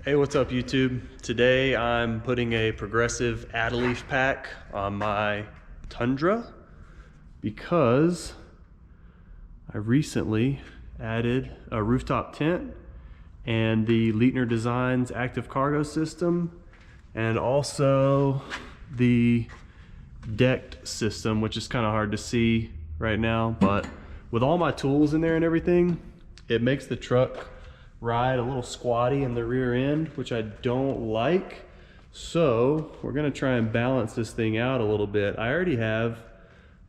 Hey, what's up YouTube? Today I'm putting a progressive add-a-leaf pack on my Tundra because I recently added a rooftop tent and the Leitner Designs active cargo system, and also the decked system, which is kind of hard to see right now, but with all my tools in there and everything, it makes the truck ride a little squatty in the rear end, which I don't like. So we're gonna try and balance this thing out a little bit. I already have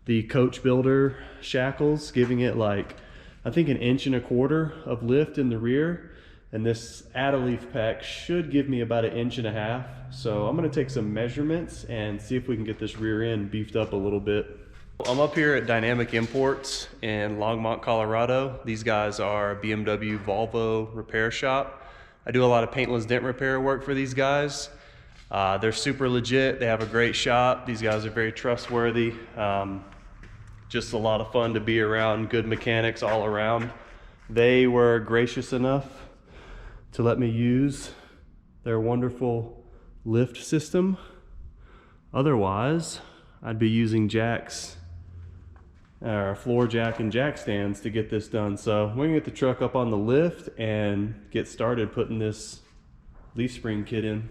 the Coachbuilder shackles giving it like, I think 1.25 inches of lift in the rear, and this add-a-leaf pack should give me about 1.5 inches. So I'm gonna take some measurements and see if we can get this rear end beefed up a little bit. I'm up here at Dynamic Imports in Longmont, Colorado. These guys are a BMW Volvo repair shop. I do a lot of paintless dent repair work for these guys. They're super legit. They have a great shop. These guys are very trustworthy. Just a lot of fun to be around, good mechanics all around. They were gracious enough to let me use their wonderful lift system. Otherwise, I'd be using jacks, or floor jack and jack stands to get this done. So we're gonna get the truck up on the lift and get started putting this leaf spring kit in.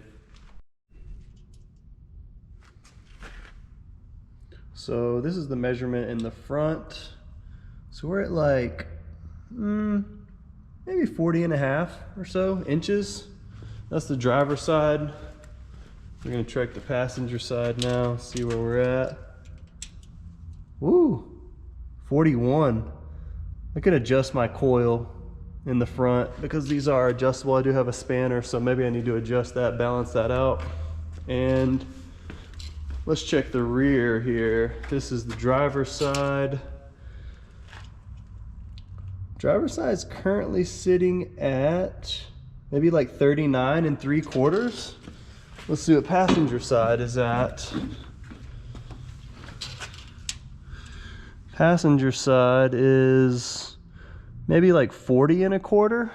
So this is the measurement in the front. So we're at like maybe 40.5 or so inches. That's the driver's side. We're gonna check the passenger side now, see where we're at. Woo, 41. I can adjust my coil in the front because these are adjustable. I do have a spanner, so maybe I need to adjust that, balance that out. And let's check the rear here. This is the driver's side. Driver's side is currently sitting at maybe like 39.75. Let's see what passenger side is at. Passenger side is maybe like 40.25.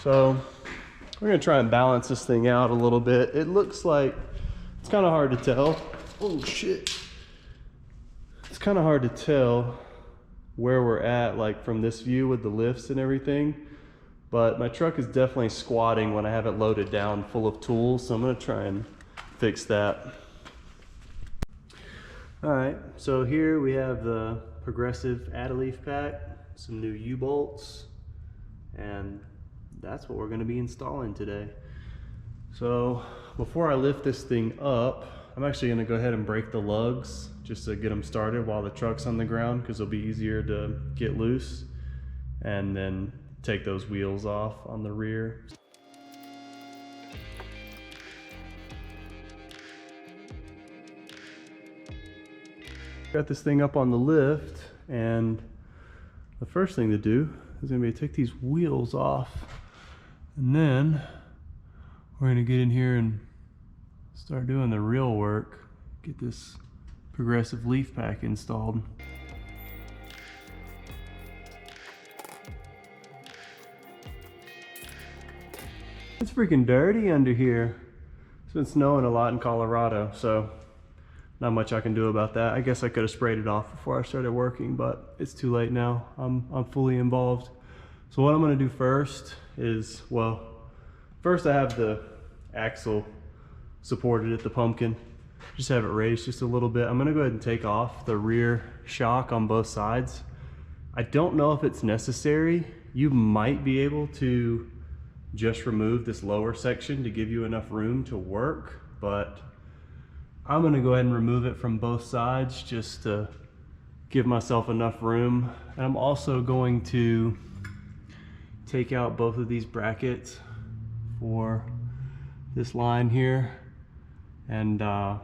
So we're gonna try and balance this thing out a little bit. It looks like it's kind of hard to tell. Oh shit. It's kind of hard to tell where we're at, like from this view with the lifts and everything. But my truck is definitely squatting when I have it loaded down full of tools, so I'm gonna try and fix that. All right, so here we have the progressive add-a-leaf pack, some new U-bolts, and that's what we're gonna be installing today. So before I lift this thing up, I'm actually gonna go ahead and break the lugs just to get them started while the truck's on the ground, because it'll be easier to get loose, and then take those wheels off on the rear. Got this thing up on the lift, and the first thing to do is gonna be to take these wheels off, and then we're gonna get in here and start doing the real work, get this progressive leaf pack installed. It's freaking dirty under here. It's been snowing a lot in Colorado, so not much I can do about that. I guess I could have sprayed it off before I started working, but it's too late now. I'm fully involved. So what I'm gonna do first is, well, first I have the axle supported at the pumpkin. Just have it raised just a little bit. I'm gonna go ahead and take off the rear shock on both sides. I don't know if it's necessary. You might be able to just remove this lower section to give you enough room to work, but I'm gonna go ahead and remove it from both sides just to give myself enough room. And I'm also going to take out both of these brackets for this line here, and that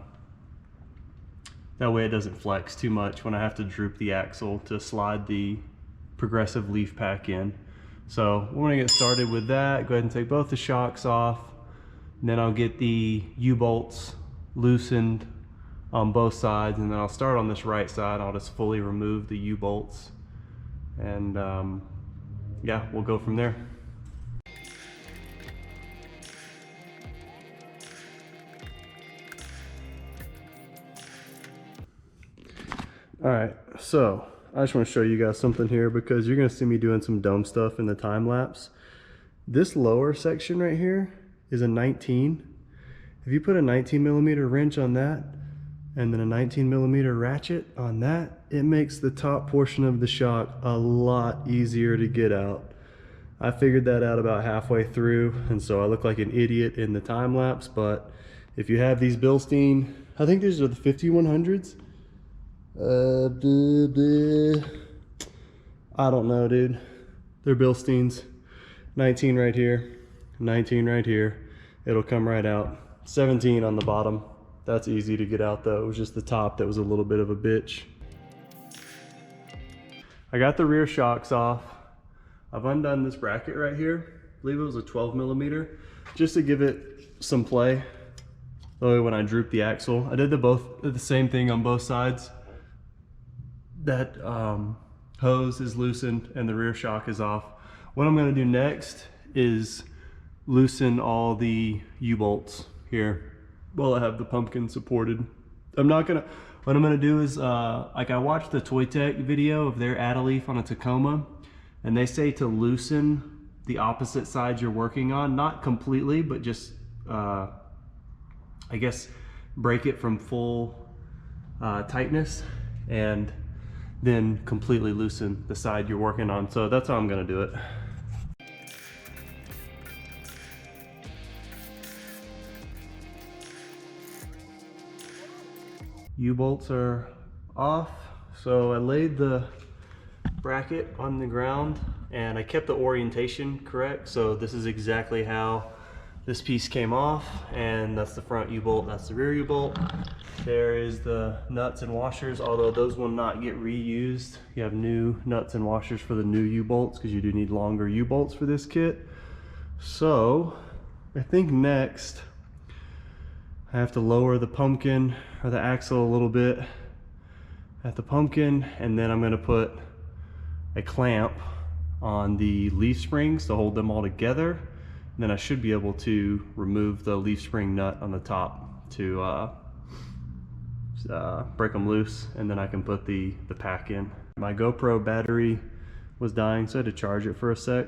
way it doesn't flex too much when I have to droop the axle to slide the progressive leaf pack in. So we're gonna get started with that. Go ahead and take both the shocks off, and then I'll get the U-bolts loosened on both sides, and then I'll start on this right side. I'll just fully remove the U-bolts, and yeah, we'll go from there. All right, so I just want to show you guys something here because you're going to see me doing some dumb stuff in the time lapse. This lower section right here is a 19. If you put a 19mm wrench on that and then a 19mm ratchet on that, it makes the top portion of the shock a lot easier to get out. I figured that out about halfway through, and so I look like an idiot in the time lapse. But if you have these Bilstein, I think these are the 5100s. I don't know, dude. They're Bilsteins. 19 right here, 19 right here. It'll come right out. 17 on the bottom. That's easy to get out though. It was just the top that was a little bit of a bitch. I got the rear shocks off. I've undone this bracket right here. I believe it was a 12mm, just to give it some play. That way when I droop the axle, I did the same thing on both sides. That hose is loosened and the rear shock is off. What I'm gonna do next is loosen all the U-bolts here while I have the pumpkin supported. What I'm gonna do is, like I watched the Toytec video of their add a leaf on a Tacoma, and they say to loosen the opposite side you're working on, not completely, but just, I guess, break it from full tightness, and then completely loosen the side you're working on. So that's how I'm gonna do it. U-bolts are off. So I laid the bracket on the ground and I kept the orientation correct. So this is exactly how this piece came off, and that's the front U-bolt, that's the rear U-bolt. There is the nuts and washers, although those will not get reused. You have new nuts and washers for the new U-bolts because you do need longer U-bolts for this kit. So I think next I have to lower the pumpkin or the axle a little bit at the pumpkin, and then I'm going to put a clamp on the leaf springs to hold them all together. And then I should be able to remove the leaf spring nut on the top to break them loose, and then I can put the pack in. My GoPro battery was dying, so I had to charge it for a sec.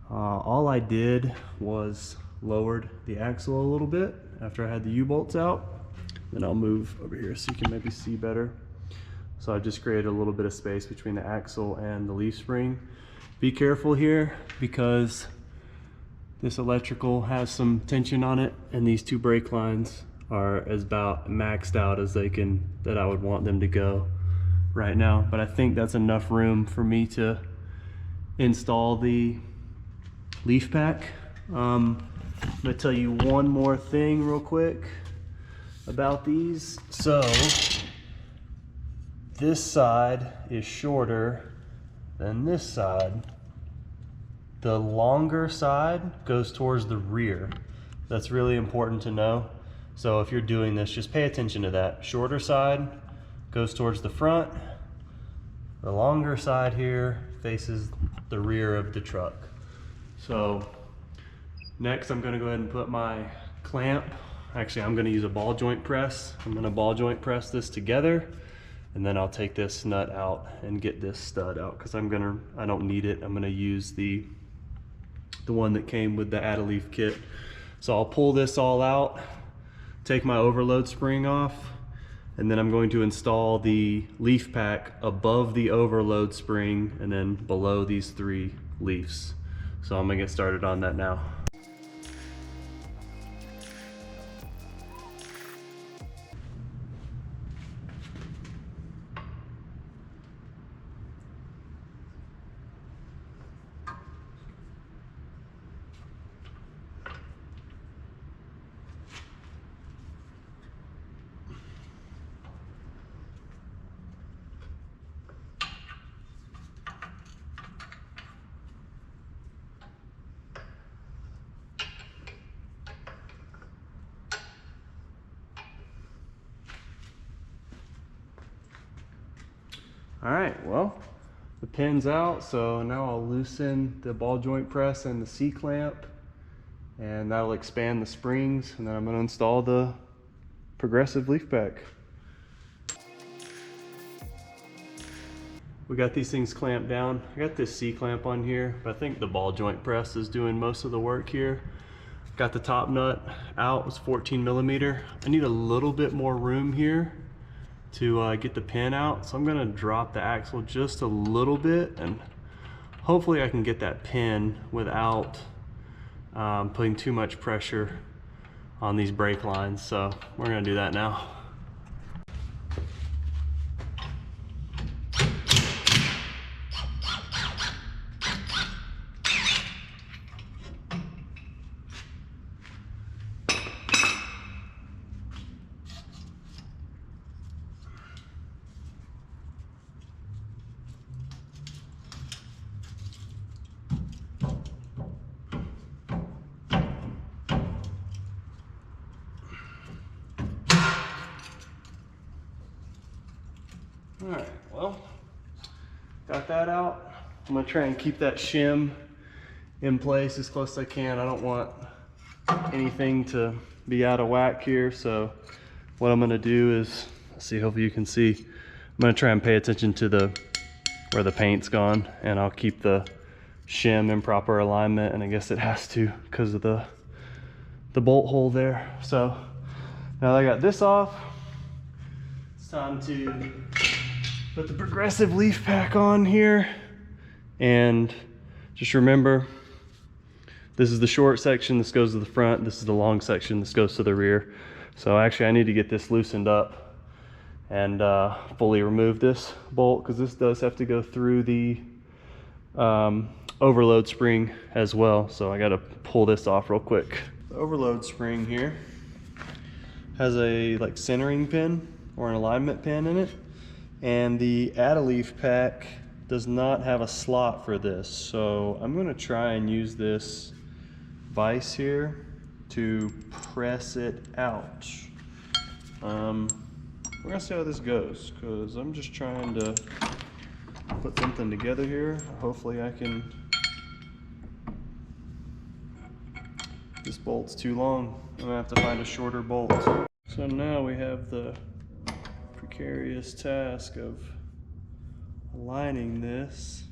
All I did was lowered the axle a little bit after I had the U-bolts out. Then I'll move over here so you can maybe see better. So I just created a little bit of space between the axle and the leaf spring. Be careful here because this electrical has some tension on it, and these two brake lines are as about maxed out as that I would want them to go right now. But I think that's enough room for me to install the leaf pack. I'm gonna tell you one more thing real quick about these. So this side is shorter than this side. The longer side goes towards the rear. That's really important to know. So if you're doing this, just pay attention to that. Shorter side goes towards the front. The longer side here faces the rear of the truck. So next I'm gonna go ahead and put my clamp. Actually, I'm gonna use a ball joint press. I'm gonna ball joint press this together, and then I'll take this nut out and get this stud out because I don't need it. I'm gonna use the one that came with the add a leaf kit. So I'll pull this all out, take my overload spring off, and then I'm going to install the leaf pack above the overload spring and then below these 3 leaves. So I'm gonna get started on that now. All right, well, the pin's out, so now I'll loosen the ball joint press and the C-clamp, and that'll expand the springs, and then I'm gonna install the progressive leaf pack. we got these things clamped down. I got this C-clamp on here, but I think the ball joint press is doing most of the work here. Got the top nut out, it's 14 millimeter. I need a little bit more room here to get the pin out, so I'm gonna drop the axle just a little bit, and hopefully I can get that pin without putting too much pressure on these brake lines. So we're gonna do that now. All right, well, got that out. I'm gonna try and keep that shim in place as close as I can. I don't want anything to be out of whack here. So what I'm gonna do is, let's see, hopefully you can see, I'm gonna try and pay attention to where the paint's gone, and I'll keep the shim in proper alignment, and I guess it has to because of the bolt hole there. So now that I got this off, it's time to put the Progressive leaf pack on here. And just remember, this is the short section, this goes to the front, this is the long section, this goes to the rear. So actually I need to get this loosened up and fully remove this bolt, because this does have to go through the overload spring as well. So I got to pull this off real quick. The overload spring here has a like centering pin or an alignment pin in it. And the Add-A-Leaf pack does not have a slot for this. So I'm gonna try and use this vise here to press it out. We're gonna see how this goes, because I'm just trying to put something together here. Hopefully I can, this bolt's too long. I'm gonna have to find a shorter bolt. So now we have the precarious task of aligning this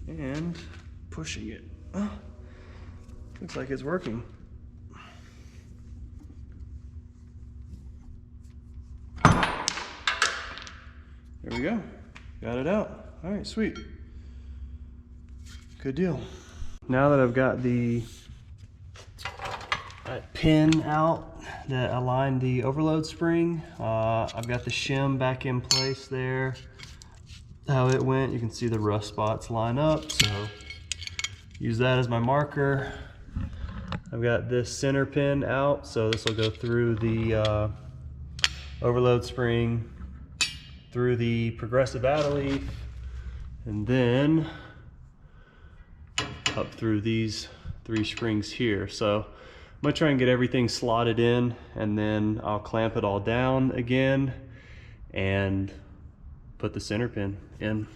and pushing it. Oh, looks like it's working. There we go. Got it out. All right, sweet. Good deal. Now that I've got the pin out that aligned the overload spring, I've got the shim back in place there. How it went, you can see the rough spots line up, so use that as my marker. I've got this center pin out, so this will go through the overload spring, through the Progressive Add-A-Leaf, and then up through these 3 springs here. So I'm gonna try and get everything slotted in, and then I'll clamp it all down again and put the center pin in.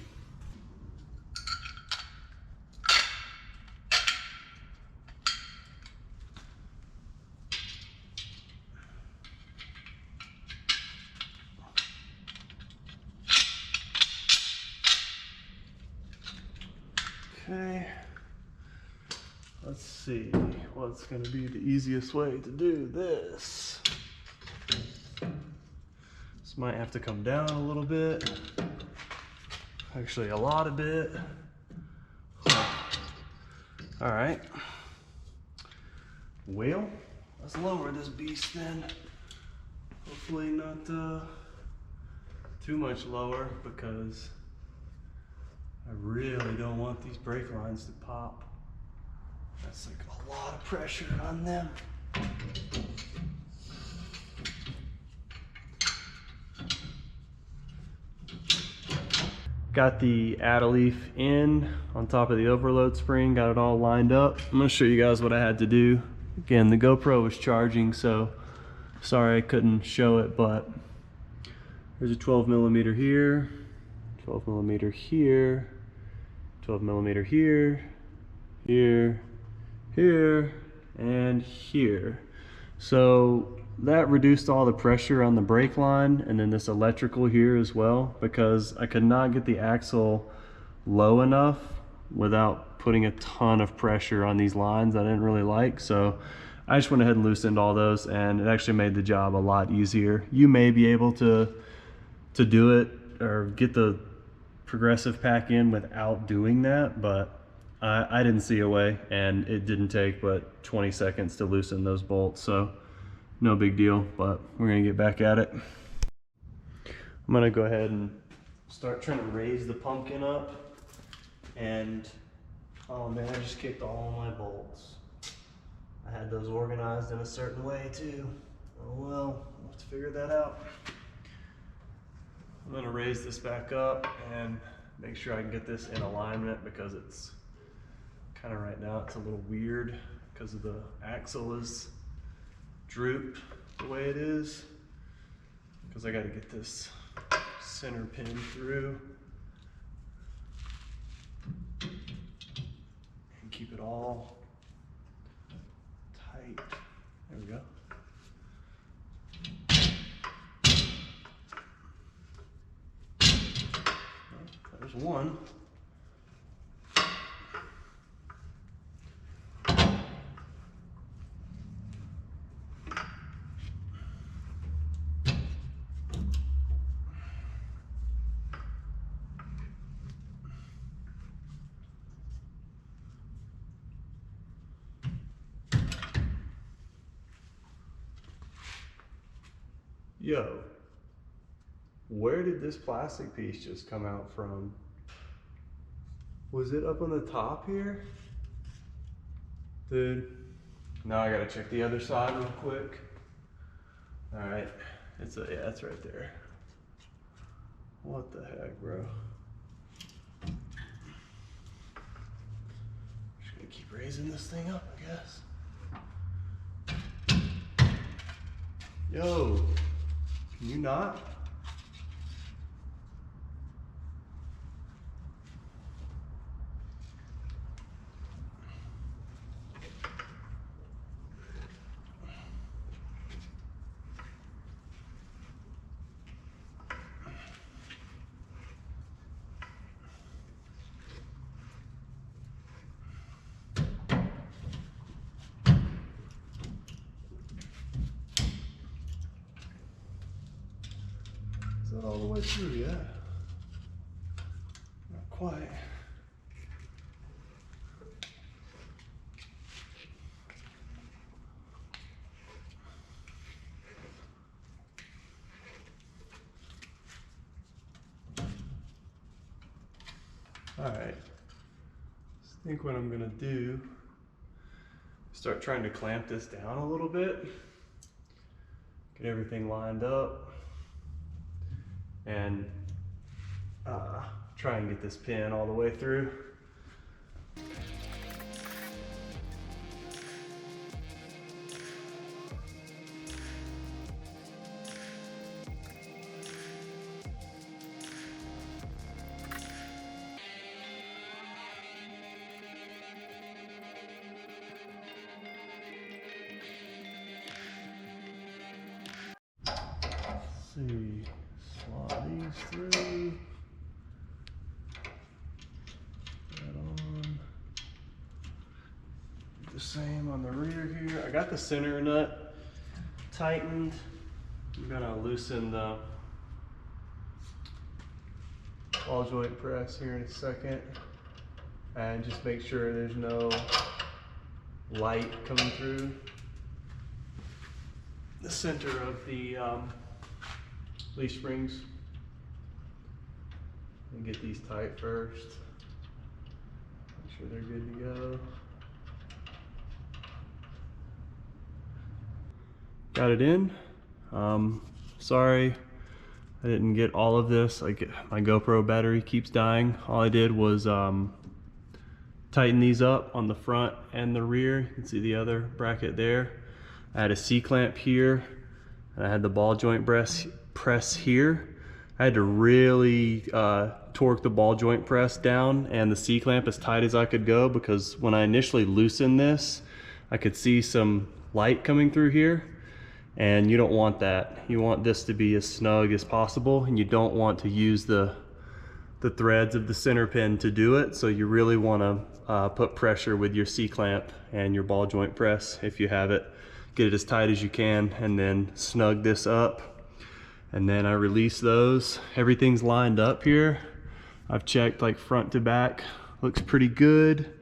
Okay, let's see what's going to be the easiest way to do this. This might have to come down a little bit, actually a lot of bit. All right, well, let's lower this beast then. Hopefully not too much lower, because I really don't want these brake lines to pop. That's like a lot of pressure on them. Got the Add-A-Leaf in on top of the overload spring, got it all lined up. I'm gonna show you guys what I had to do. Again, the GoPro was charging, so sorry I couldn't show it, but there's a 12 millimeter here, 12 millimeter here, 12 millimeter here, here, here, and here. So that reduced all the pressure on the brake line, and then this electrical here as well, because I could not get the axle low enough without putting a ton of pressure on these lines I didn't really like. So I just went ahead and loosened all those, and it actually made the job a lot easier. You may be able to do it or get the progressive pack in without doing that, but I didn't see a way, and it didn't take but 20 seconds to loosen those bolts, so no big deal. But we're gonna get back at it. I'm gonna go ahead and start trying to raise the pumpkin up, and oh man, I just kicked all my bolts. I had those organized in a certain way too. Oh well, we'll have to figure that out. I'm gonna raise this back up and make sure I can get this in alignment, because it's kind of, right now it's a little weird because of the axle is drooped the way it is, because I got to get this center pin through and keep it all tight. There we go. There's one. Yo, where did this plastic piece just come out from? Was it up on the top here? Dude, now I gotta check the other side real quick. All right, yeah, it's right there. What the heck, bro? Just gonna keep raising this thing up, I guess. Yo, can you not? All the way through, yeah. Not quite. All right. I think what I'm gonna do, start trying to clamp this down a little bit, get everything lined up, and try and get this pin all the way through. Let's see. Slot these through. That on. Do the same on the rear here. I got the center nut tightened. I'm gonna loosen the ball joint press here in a second, and just make sure there's no light coming through the center of the leaf springs. And get these tight first. Make sure they're good to go. Got it in. Sorry I didn't get all of this. Like, my GoPro battery keeps dying. All I did was tighten these up on the front and the rear. You can see the other bracket there. I had a C-clamp here, and I had the ball joint press here. I had to really torque the ball joint press down and the C-clamp as tight as I could go, because when I initially loosened this, I could see some light coming through here, and you don't want that. You want this to be as snug as possible, and you don't want to use the threads of the center pin to do it. So you really want to put pressure with your C-clamp and your ball joint press if you have it. Get it as tight as you can and then snug this up. And then I release those. Everything's lined up here. I've checked like front to back. Looks pretty good.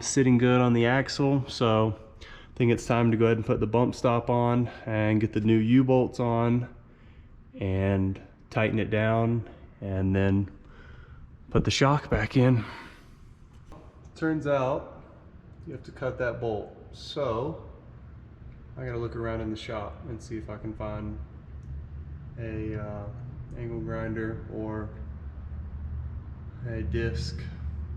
Sitting good on the axle. So I think it's time to go ahead and put the bump stop on and get the new U-bolts on and tighten it down, and then put the shock back in. Turns out you have to cut that bolt. So I gotta look around in the shop and see if I can find a angle grinder or a disc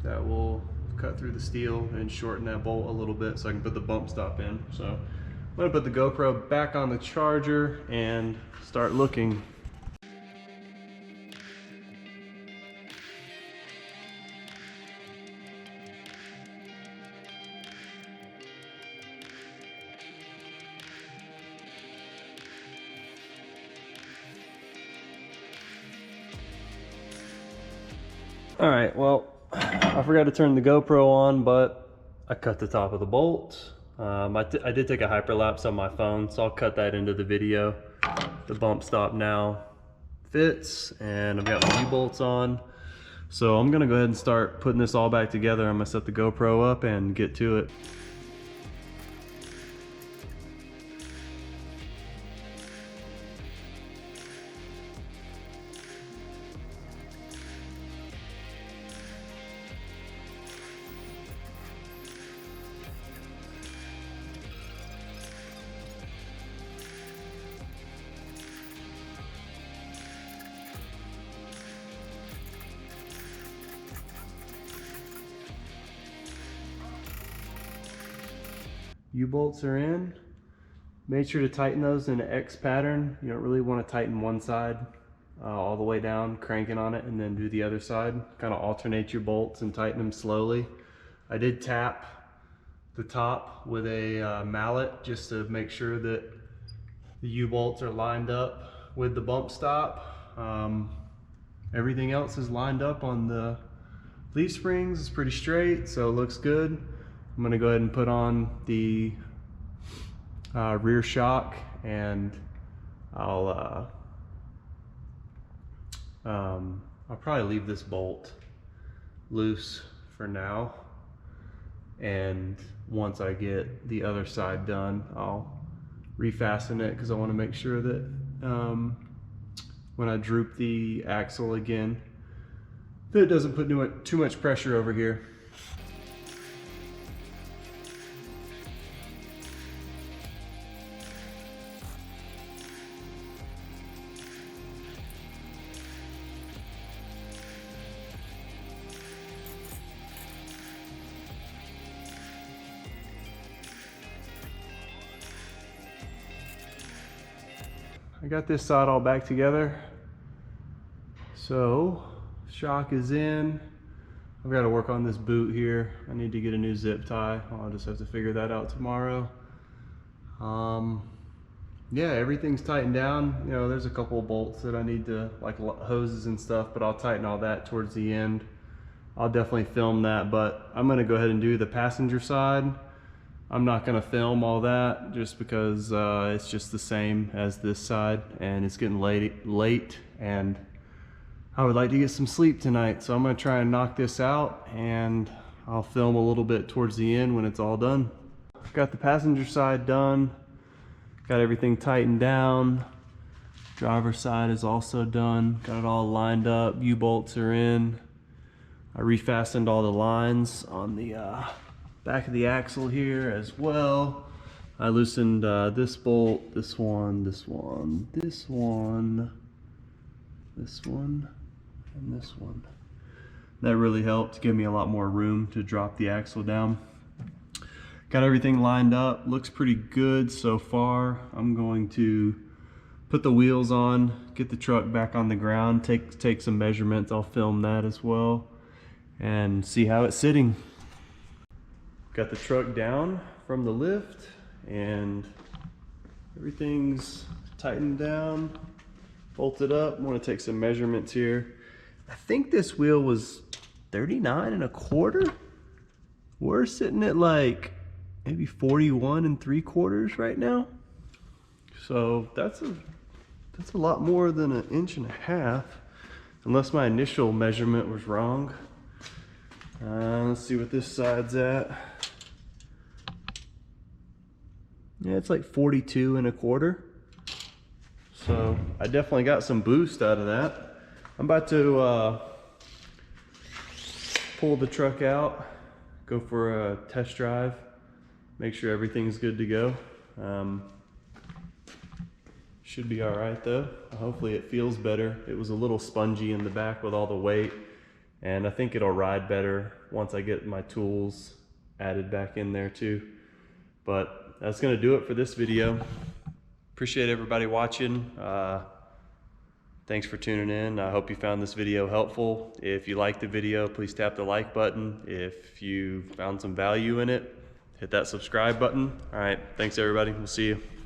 that will cut through the steel and shorten that bolt a little bit so I can put the bump stop in. So I'm gonna put the GoPro back on the charger and start looking. All right, well, I forgot to turn the GoPro on, but I cut the top of the bolt. I did take a hyperlapse on my phone, so I'll cut that into the video. The bump stop now fits, and I've got my U-bolts on. So I'm gonna go ahead and start putting this all back together. I'm gonna set the GoPro up and get to it. U-bolts are in. Made sure to tighten those in an X pattern. You don't really want to tighten one side all the way down, cranking on it, and then do the other side. Kind of alternate your bolts and tighten them slowly. I did tap the top with a mallet just to make sure that the U-bolts are lined up with the bump stop. Everything else is lined up on the leaf springs. It's pretty straight, so it looks good. I'm gonna go ahead and put on the rear shock, and I'll probably leave this bolt loose for now, and once I get the other side done, I'll refasten it, because I want to make sure that when I droop the axle again, that it doesn't put too much pressure over here. I got this side all back together. So, shock is in. I've got to work on this boot here. I need to get a new zip tie. I'll just have to figure that out tomorrow. Yeah, everything's tightened down. You know, there's a couple of bolts that I need to, like hoses and stuff, but I'll tighten all that towards the end. I'll definitely film that, but I'm gonna go ahead and do the passenger side. I'm not gonna film all that just because it's just the same as this side, and it's getting late, and I would like to get some sleep tonight. So I'm gonna try and knock this out, and I'll film a little bit towards the end when it's all done. Got the passenger side done. Got everything tightened down. Driver's side is also done. Got it all lined up. U-bolts are in. I refastened all the lines on the back of the axle here as well. I loosened this bolt, this one, this one, this one, this one, and this one. That really helped give me a lot more room to drop the axle down. Got everything lined up, looks pretty good so far. I'm going to put the wheels on, get the truck back on the ground, take some measurements. I'll film that as well and see how it's sitting. Got the truck down from the lift, and Everything's tightened down, bolted up. I want to take some measurements here. I think this wheel was 39 1/4. We're sitting at like maybe 41 3/4 right now. So that's a lot more than 1.5 inches, unless my initial measurement was wrong. Let's see what this side's at. Yeah, it's like 42 1/4. So I definitely got some boost out of that. I'm about to pull the truck out, go for a test drive, make sure everything's good to go. Should be all right though. Hopefully it feels better. It was a little spongy in the back with all the weight, and I think it'll ride better once I get my tools added back in there too. But that's gonna do it for this video. Appreciate everybody watching. Thanks for tuning in. I hope you found this video helpful. If you liked the video, please tap the like button. If you found some value in it, hit that subscribe button. All right, thanks everybody. We'll see you.